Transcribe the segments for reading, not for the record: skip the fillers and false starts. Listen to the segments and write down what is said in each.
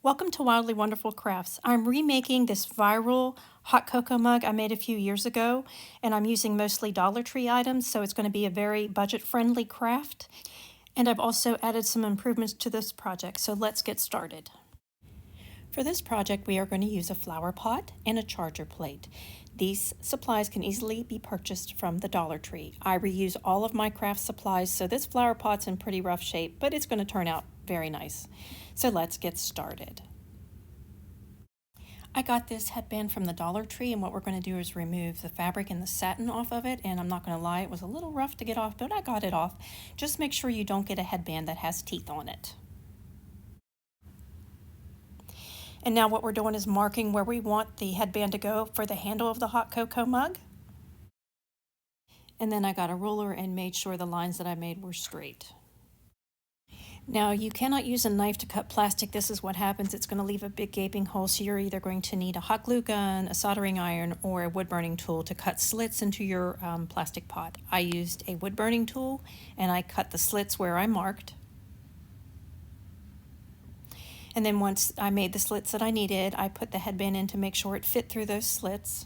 Welcome to Wildly Wonderful Crafts. I'm remaking this viral hot cocoa mug I made a few years ago, and I'm using mostly Dollar Tree items, so it's going to be a very budget-friendly craft. And I've also added some improvements to this project, so let's get started. For this project, we are going to use a flower pot and a charger plate. These supplies can easily be purchased from the Dollar Tree. I reuse all of my craft supplies, so this flower pot's in pretty rough shape, but it's going to turn out very nice. So let's get started. I got this headband from the Dollar Tree, and what we're going to do is remove the fabric and the satin off of it, and I'm not going to lie, it was a little rough to get off, but I got it off. Just make sure you don't get a headband that has teeth on it. And now what we're doing is marking where we want the headband to go for the handle of the hot cocoa mug. And then I got a ruler and made sure the lines that I made were straight. Now you cannot use a knife to cut plastic. This is what happens. It's going to leave a big gaping hole, so you're either going to need a hot glue gun, a soldering iron, or a wood burning tool to cut slits into your plastic pot. I used a wood burning tool and I cut the slits where I marked. And then once I made the slits that I needed, I put the headband in to make sure it fit through those slits.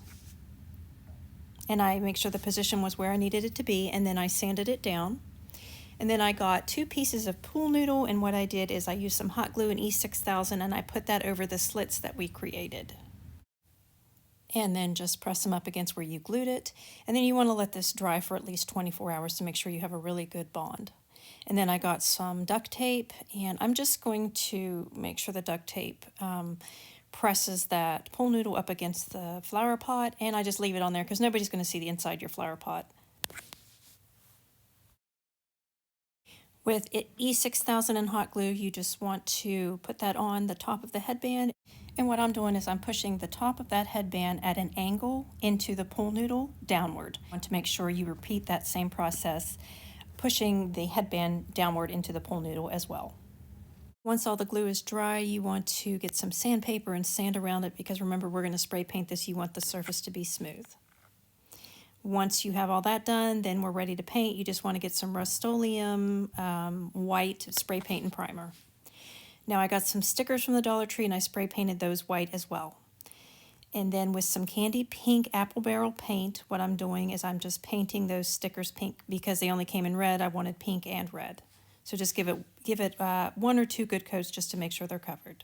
And I make sure the position was where I needed it to be, and then I sanded it down. And then I got 2 pieces of pool noodle, and what I did is I used some hot glue and E6000 and I put that over the slits that we created. And then just press them up against where you glued it. And then you want to let this dry for at least 24 hours to make sure you have a really good bond. And then I got some duct tape, and I'm just going to make sure the duct tape presses that pool noodle up against the flower pot, and I just leave it on there because nobody's going to see the inside your flower pot. With E6000 and hot glue, you just want to put that on the top of the headband. And what I'm doing is I'm pushing the top of that headband at an angle into the pool noodle downward. I want to make sure you repeat that same process, pushing the headband downward into the pool noodle as well. Once all the glue is dry, you want to get some sandpaper and sand around it, because remember, we're going to spray paint this. You want the surface to be smooth. Once you have all that done, then we're ready to paint. You just want to get some Rust-Oleum white spray paint and primer. Now I got some stickers from the Dollar Tree and I spray painted those white as well. And then with some candy pink apple barrel paint, what I'm doing is I'm just painting those stickers pink because they only came in red. I wanted pink and red. So just give it 1 or 2 good coats just to make sure they're covered.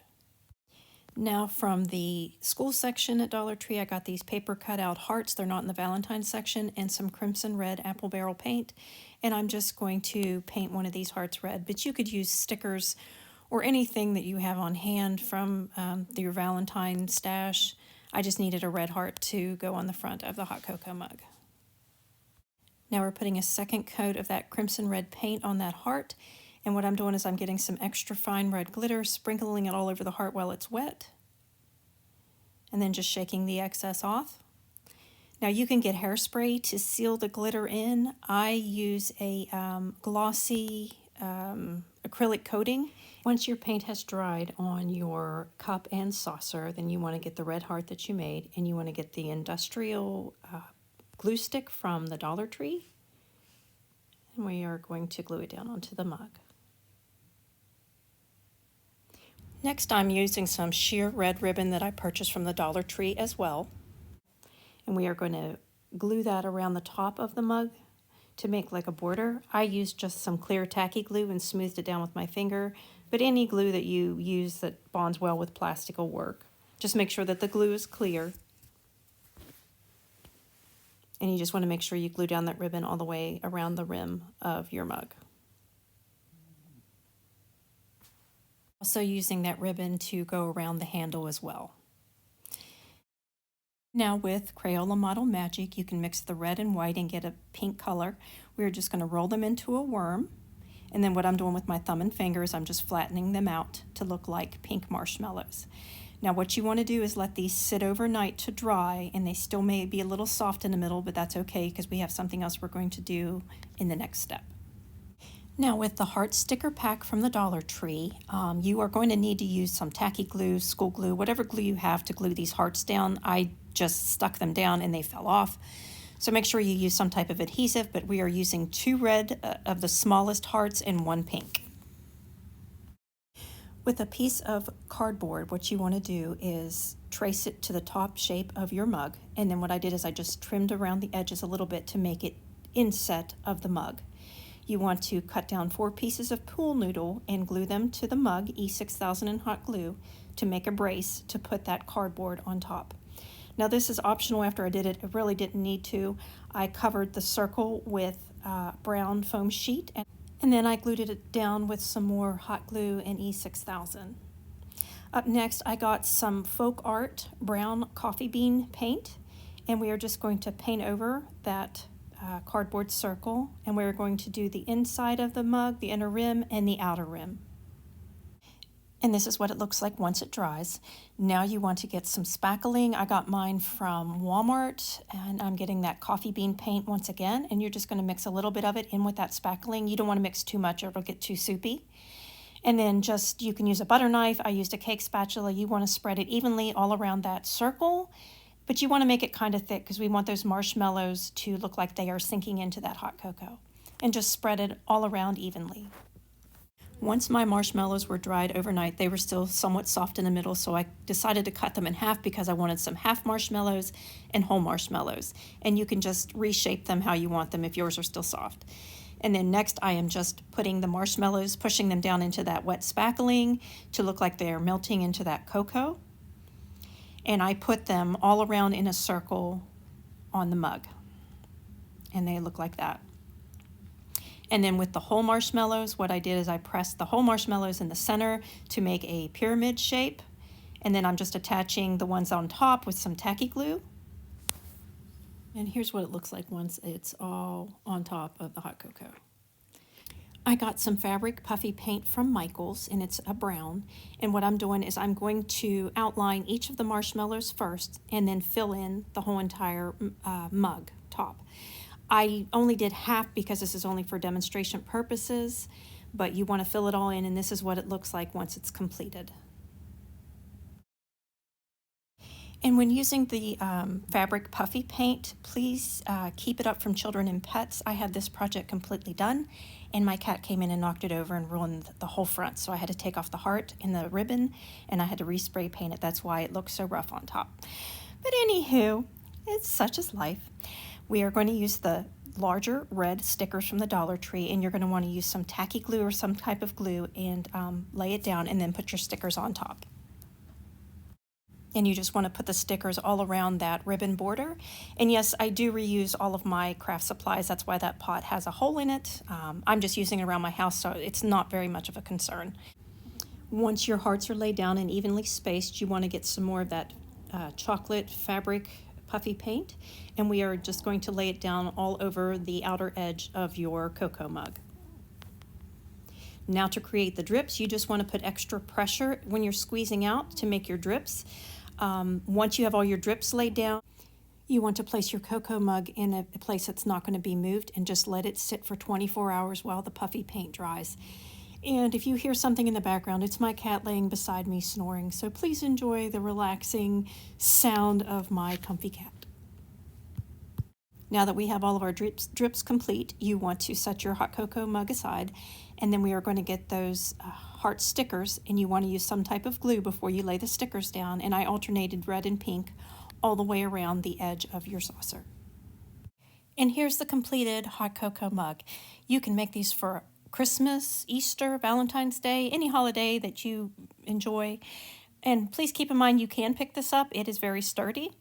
Now from the school section at Dollar Tree, I got these paper cutout hearts. They're not in the Valentines section, and some crimson red apple barrel paint. And I'm just going to paint one of these hearts red, but you could use stickers or anything that you have on hand from your Valentine stash. I just needed a red heart to go on the front of the hot cocoa mug. Now we're putting a second coat of that crimson red paint on that heart. And what I'm doing is I'm getting some extra fine red glitter, sprinkling it all over the heart while it's wet, and then just shaking the excess off. Now you can get hairspray to seal the glitter in. I use a glossy acrylic coating. Once your paint has dried on your cup and saucer, then you want to get the red heart that you made, and you want to get the industrial glue stick from the Dollar Tree, and we are going to glue it down onto the mug. Next, I'm using some sheer red ribbon that I purchased from the Dollar Tree as well, and we are going to glue that around the top of the mug to make like a border. I used just some clear tacky glue and smoothed it down with my finger, but any glue that you use that bonds well with plastic will work. Just make sure that the glue is clear, and you just want to make sure you glue down that ribbon all the way around the rim of your mug. Also using that ribbon to go around the handle as well. Now with Crayola Model Magic, you can mix the red and white and get a pink color. We're just going to roll them into a worm, and then what I'm doing with my thumb and fingers, I'm just flattening them out to look like pink marshmallows. Now what you want to do is let these sit overnight to dry, and they still may be a little soft in the middle, but that's okay because we have something else we're going to do in the next step. Now with the heart sticker pack from the Dollar Tree, you are going to need to use some tacky glue, school glue, whatever glue you have to glue these hearts down. I just stuck them down and they fell off. So make sure you use some type of adhesive, but we are using 2 red of the smallest hearts and 1 pink. With a piece of cardboard, what you want to do is trace it to the top shape of your mug. And then what I did is I just trimmed around the edges a little bit to make it inset of the mug. You want to cut down 4 pieces of pool noodle and glue them to the mug, E6000 in hot glue, to make a brace to put that cardboard on top. Now this is optional. After I did it, I really didn't need to. I covered the circle with brown foam sheet, and then I glued it down with some more hot glue and E6000. Up next, I got some folk art brown coffee bean paint, and we are just going to paint over that cardboard circle, and we're going to do the inside of the mug, the inner rim, and the outer rim. And this is what it looks like once it dries. Now you want to get some spackling. I got mine from Walmart, and I'm getting that coffee bean paint once again, and you're just going to mix a little bit of it in with that spackling. You don't want to mix too much or it'll get too soupy. And then you can use a butter knife. I used a cake spatula. You want to spread it evenly all around that circle, but you want to make it kind of thick because we want those marshmallows to look like they are sinking into that hot cocoa. And just spread it all around evenly. Once my marshmallows were dried overnight, they were still somewhat soft in the middle, so I decided to cut them in half because I wanted some half marshmallows and whole marshmallows. And you can just reshape them how you want them if yours are still soft. And then next I am just putting the marshmallows, pushing them down into that wet spackling to look like they are melting into that cocoa. And I put them all around in a circle on the mug. And they look like that. And then with the whole marshmallows, what I did is I pressed the whole marshmallows in the center to make a pyramid shape. And then I'm just attaching the ones on top with some tacky glue. And here's what it looks like once it's all on top of the hot cocoa. I got some fabric puffy paint from Michael's, and it's a brown. And what I'm doing is I'm going to outline each of the marshmallows first and then fill in the whole entire mug top. I only did half because this is only for demonstration purposes, but you want to fill it all in, and this is what it looks like once it's completed. And when using the fabric puffy paint, please keep it up from children and pets. I had this project completely done, and my cat came in and knocked it over and ruined the whole front, so I had to take off the heart and the ribbon, and I had to respray paint it. That's why it looks so rough on top. But anywho, it's such as life. We are going to use the larger red stickers from the Dollar Tree, and you're going to want to use some tacky glue or some type of glue and lay it down and then put your stickers on top. And you just want to put the stickers all around that ribbon border. And yes, I do reuse all of my craft supplies. That's why that pot has a hole in it. I'm just using it around my house, so it's not very much of a concern. Once your hearts are laid down and evenly spaced, you want to get some more of that chocolate fabric puffy paint, and we are just going to lay it down all over the outer edge of your cocoa mug. Now to create the drips, you just want to put extra pressure when you're squeezing out to make your drips. Once you have all your drips laid down, you want to place your cocoa mug in a place that's not going to be moved and just let it sit for 24 hours while the puffy paint dries. And if you hear something in the background, it's my cat laying beside me snoring, so please enjoy the relaxing sound of my comfy cat. Now that we have all of our drips complete, you want to set your hot cocoa mug aside, and then we are going to get those heart stickers, and you want to use some type of glue before you lay the stickers down, and I alternated red and pink all the way around the edge of your saucer. And here's the completed hot cocoa mug. You can make these for Christmas, Easter, Valentine's Day, any holiday that you enjoy. And please keep in mind you can pick this up. It is very sturdy.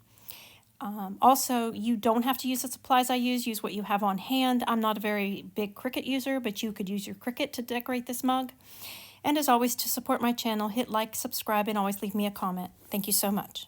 Also, you don't have to use the supplies I use what you have on hand. I'm not a very big Cricut user, but you could use your Cricut to decorate this mug. And as always, to support my channel, hit like, subscribe, and always leave me a comment. Thank you so much.